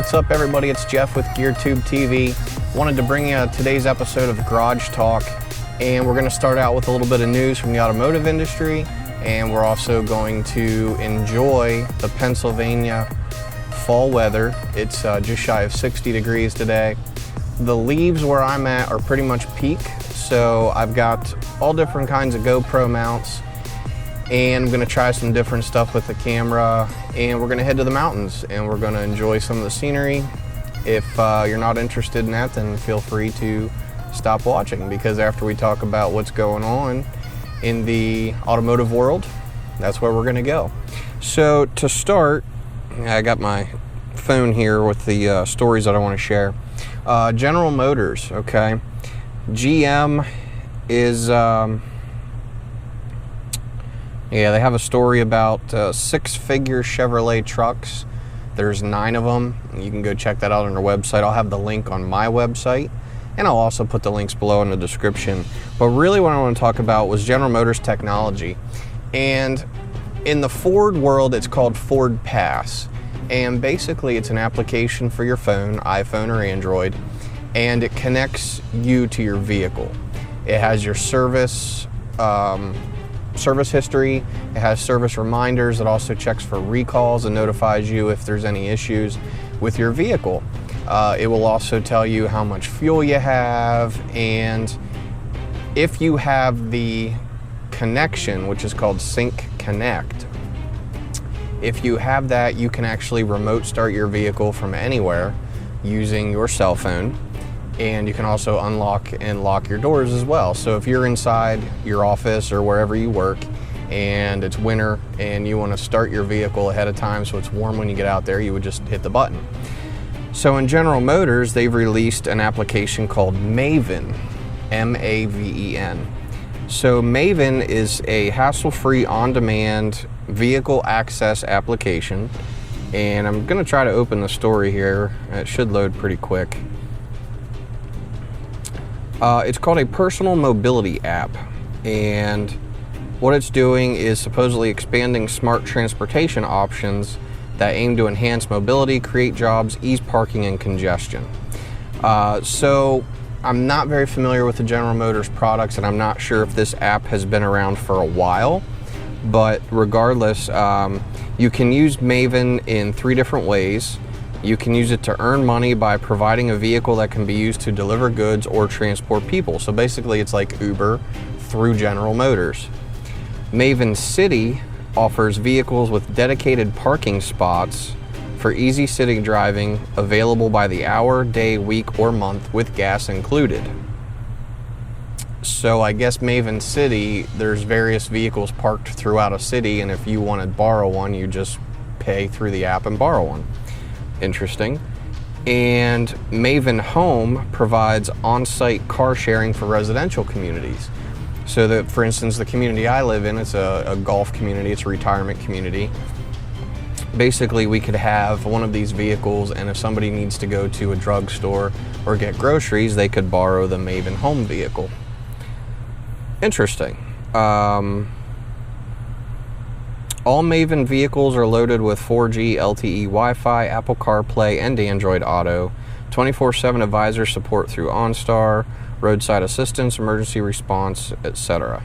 What's up, everybody? It's Jeff with GearTube TV. Wanted to bring you today's episode of Garage Talk, and we're going to start out with a little bit of news from the automotive industry, and we're also going to enjoy the Pennsylvania fall weather. It's just shy of 60 degrees today. The leaves where I'm at are pretty much peak, so I've got all different kinds of GoPro mounts, and I'm going to try some different stuff with the camera, and we're going to head to the mountains and we're going to enjoy some of the scenery. If you're not interested in that, then feel free to stop watching, because after we talk about what's going on in the automotive world, that's where we're going to go. So to start, I got my phone here with the stories that I want to share. General Motors, okay. GM is, they have a story about six-figure Chevrolet trucks. There's 9 of them. You can go check that out on their website. I'll have the link on my website, and I'll also put the links below in the description. But really what I want to talk about was General Motors technology. And in the Ford world, it's called Ford Pass. And basically it's an application for your phone, iPhone or Android, and it connects you to your vehicle. It has your service history, it has service reminders, it also checks for recalls and notifies you if there's any issues with your vehicle. It will also tell you how much fuel you have, and if you have the connection, which is called Sync Connect, if you have that, you can actually remote start your vehicle from anywhere using your cell phone, and you can also unlock and lock your doors as well. So if you're inside your office or wherever you work and it's winter and you want to start your vehicle ahead of time so it's warm when you get out there, you would just hit the button. So in General Motors, they've released an application called Maven, M-A-V-E-N. So Maven is a hassle-free, on-demand vehicle access application, and I'm going to try to open the story here. It should load pretty quick. It's called a personal mobility app, and what it's doing is supposedly expanding smart transportation options that aim to enhance mobility, create jobs, ease parking and congestion. So I'm not very familiar with the General Motors products, and I'm not sure if this app has been around for a while, but regardless, you can use Maven in 3 different ways. You can use it to earn money by providing a vehicle that can be used to deliver goods or transport people. So basically it's like Uber through General Motors. Maven City offers vehicles with dedicated parking spots for easy city driving, available by the hour, day, week, or month with gas included. So I guess Maven City, there's various vehicles parked throughout a city, and if you want to borrow one, you just pay through the app and borrow one. Interesting. And Maven Home provides on-site car sharing for residential communities. So that, for instance, the community I live in, it's a golf community, it's a retirement community. Basically, we could have one of these vehicles, and if somebody needs to go to a drugstore or get groceries, they could borrow the Maven Home vehicle. Interesting. All Maven vehicles are loaded with 4G LTE Wi-Fi, Apple CarPlay, and Android Auto, 24/7 advisor support through OnStar, roadside assistance, emergency response, etc.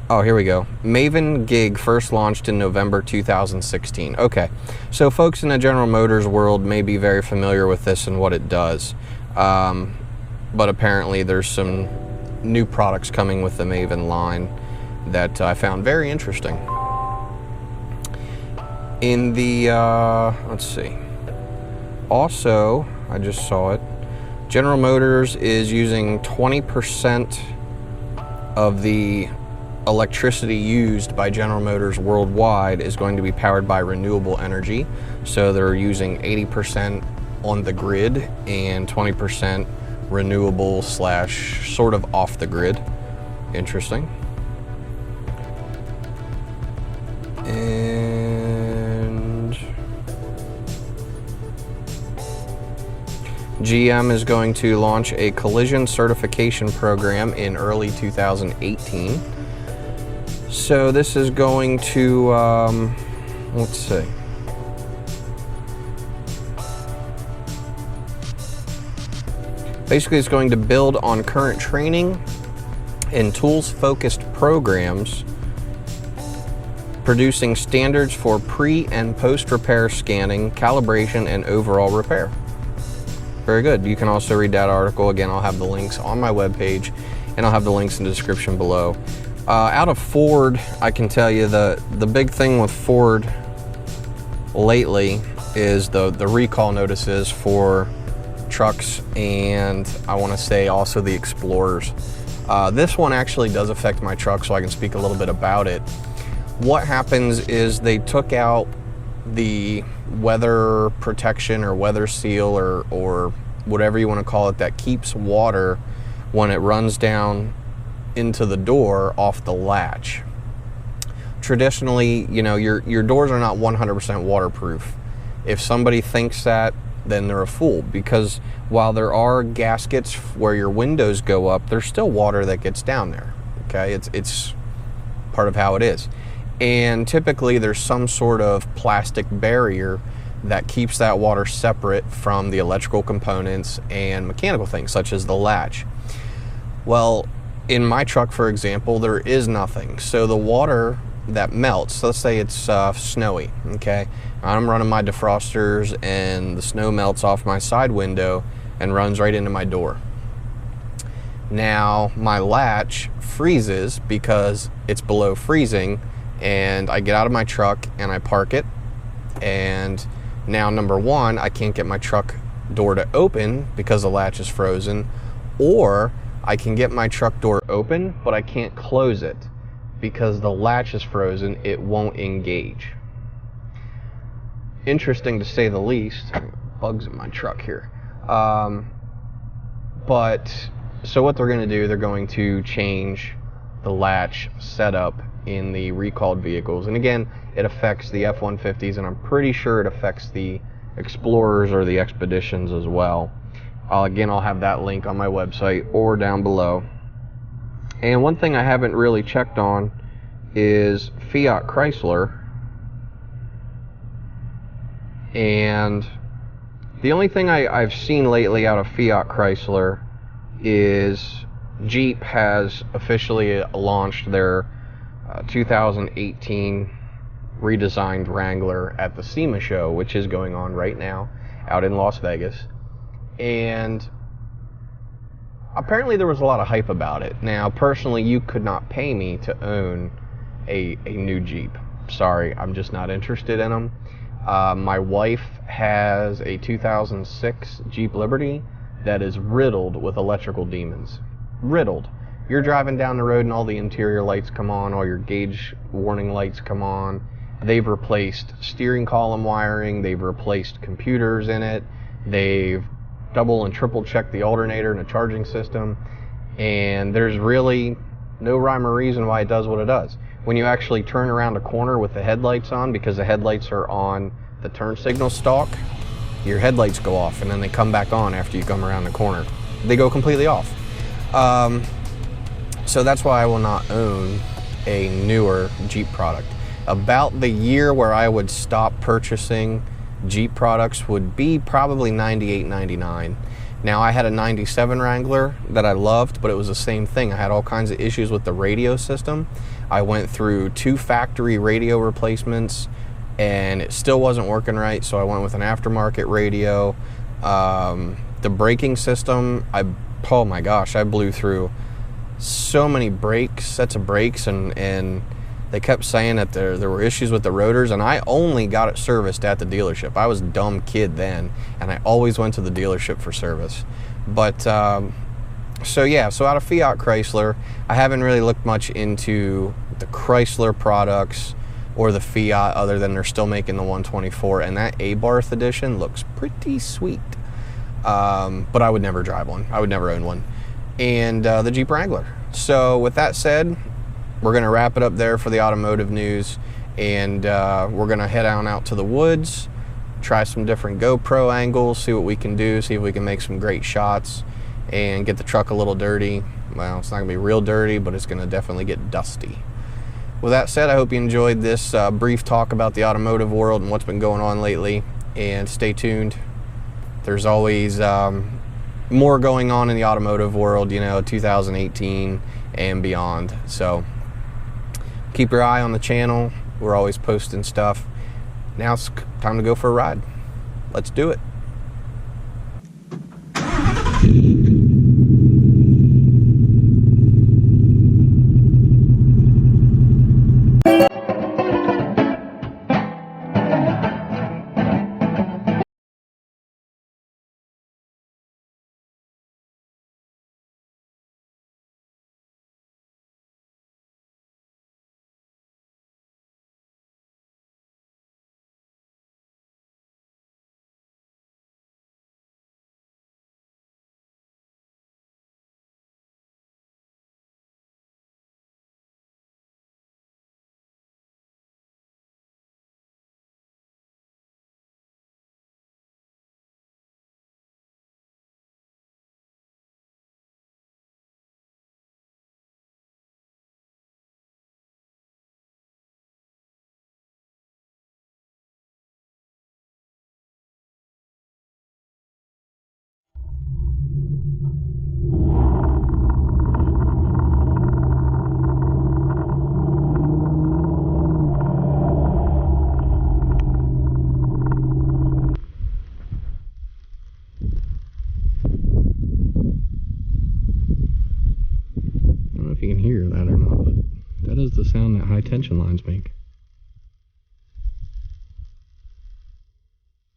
Oh, here we go. Maven Gig first launched in November 2016. Okay, so folks in the General Motors world may be very familiar with this and what it does, but apparently there's some new products coming with the Maven line that I found very interesting. In the, let's see, also, I just saw it, General Motors is using 20% of the electricity used by General Motors worldwide is going to be powered by renewable energy. So they're using 80% on the grid and 20% renewable / sort of off the grid. Interesting. And GM is going to launch a collision certification program in early 2018. So this is going to, let's see. Basically, it's going to build on current training and tools-focused programs, producing standards for pre- and post-repair scanning, calibration, and overall repair. Very good. You can also read that article. Again, I'll have the links on my webpage, and I'll have the links in the description below. Out of Ford, I can tell you the big thing with Ford lately is the recall notices for trucks, and I want to say also the Explorers. This one actually does affect my truck, so I can speak a little bit about it. What happens is they took out the weather protection or weather seal or whatever you want to call it that keeps water when it runs down into the door off the latch. Traditionally, you know, your doors are not 100% waterproof. If somebody thinks that, then they're a fool, because while there are gaskets where your windows go up, there's still water that gets down there. Okay, it's part of how it is. And typically there's some sort of plastic barrier that keeps that water separate from the electrical components and mechanical things such as the latch. Well, in my truck, for example, there is nothing. So the water that melts, let's say it's snowy, okay? I'm running my defrosters and the snow melts off my side window and runs right into my door. Now my latch freezes because it's below freezing, and I get out of my truck and I park it, and now number one, I can't get my truck door to open because the latch is frozen, or I can get my truck door open but I can't close it because the latch is frozen. It won't engage. Interesting to say the least. Bugs in my truck here. But so what they're going to do, they're going to change the latch setup in the recalled vehicles. And again, it affects the F-150s, and I'm pretty sure it affects the Explorers or the Expeditions as well. Again, I'll have that link on my website or down below. And one thing I haven't really checked on is Fiat Chrysler. And the only thing I've seen lately out of Fiat Chrysler is Jeep has officially launched their 2018 redesigned Wrangler at the SEMA show, which is going on right now out in Las Vegas. And apparently there was a lot of hype about it. Now, personally, you could not pay me to own a new Jeep. Sorry, I'm just not interested in them. My wife has a 2006 Jeep Liberty that is riddled with electrical demons. Riddled. You're driving down the road and all the interior lights come on, all your gauge warning lights come on. They've replaced steering column wiring, they've replaced computers in it, they've double and triple checked the alternator and the charging system, and there's really no rhyme or reason why it does what it does. When you actually turn around a corner with the headlights on, because the headlights are on the turn signal stalk, your headlights go off and then they come back on after you come around the corner. They go completely off. So that's why I will not own a newer Jeep product. About the year where I would stop purchasing Jeep products would be probably 98, 99. Now, I had a 97 Wrangler that I loved, but it was the same thing. I had all kinds of issues with the radio system. I went through 2 factory radio replacements and it still wasn't working right, so I went with an aftermarket radio. The braking system, oh my gosh, I blew through so many sets of brakes, and they kept saying that there were issues with the rotors, and I only got it serviced at the dealership. I was a dumb kid then, and I always went to the dealership for service. But so yeah, so out of Fiat Chrysler, I haven't really looked much into the Chrysler products or the Fiat, other than they're still making the 124, and that Abarth edition looks pretty sweet. But I would never drive one. I would never own one. And the Jeep Wrangler. So with that said, we're going to wrap it up there for the automotive news, and we're going to head on out to the woods, try some different GoPro angles, see what we can do, see if we can make some great shots, and get the truck a little dirty. Well, it's not going to be real dirty, but it's going to definitely get dusty. With that said, I hope you enjoyed this brief talk about the automotive world and what's been going on lately, and stay tuned. There's always more going on in the automotive world, 2018 and beyond. So keep your eye on the channel. We're always posting stuff. Now it's time to go for a ride. Let's do it. If you can hear that or not, but that is the sound that high tension lines make.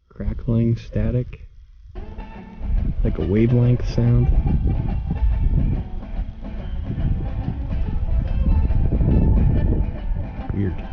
Crackling, static, like a wavelength sound. Weird.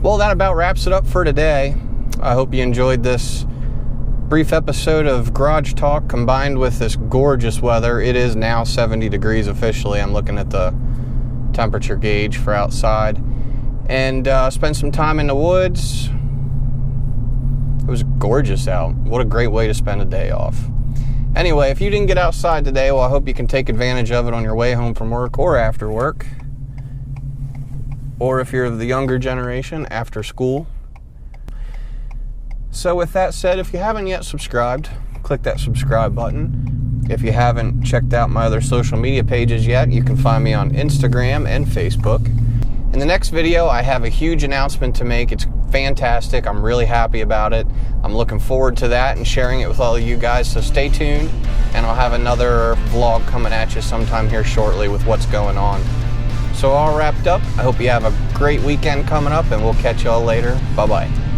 Well, that about wraps it up for today. I hope you enjoyed this brief episode of Garage Talk combined with this gorgeous weather. It is now 70 degrees officially. I'm looking at the temperature gauge for outside. And spent some time in the woods. It was gorgeous out. What a great way to spend a day off. Anyway, if you didn't get outside today, well, I hope you can take advantage of it on your way home from work or after work. Or if you're the younger generation, after school. So with that said, if you haven't yet subscribed, click that subscribe button. If you haven't checked out my other social media pages yet, you can find me on Instagram and Facebook. In the next video, I have a huge announcement to make. It's fantastic. I'm really happy about it. I'm looking forward to that and sharing it with all of you guys, so stay tuned, and I'll have another vlog coming at you sometime here shortly with what's going on. So all wrapped up, I hope you have a great weekend coming up, and we'll catch y'all later. Bye-bye.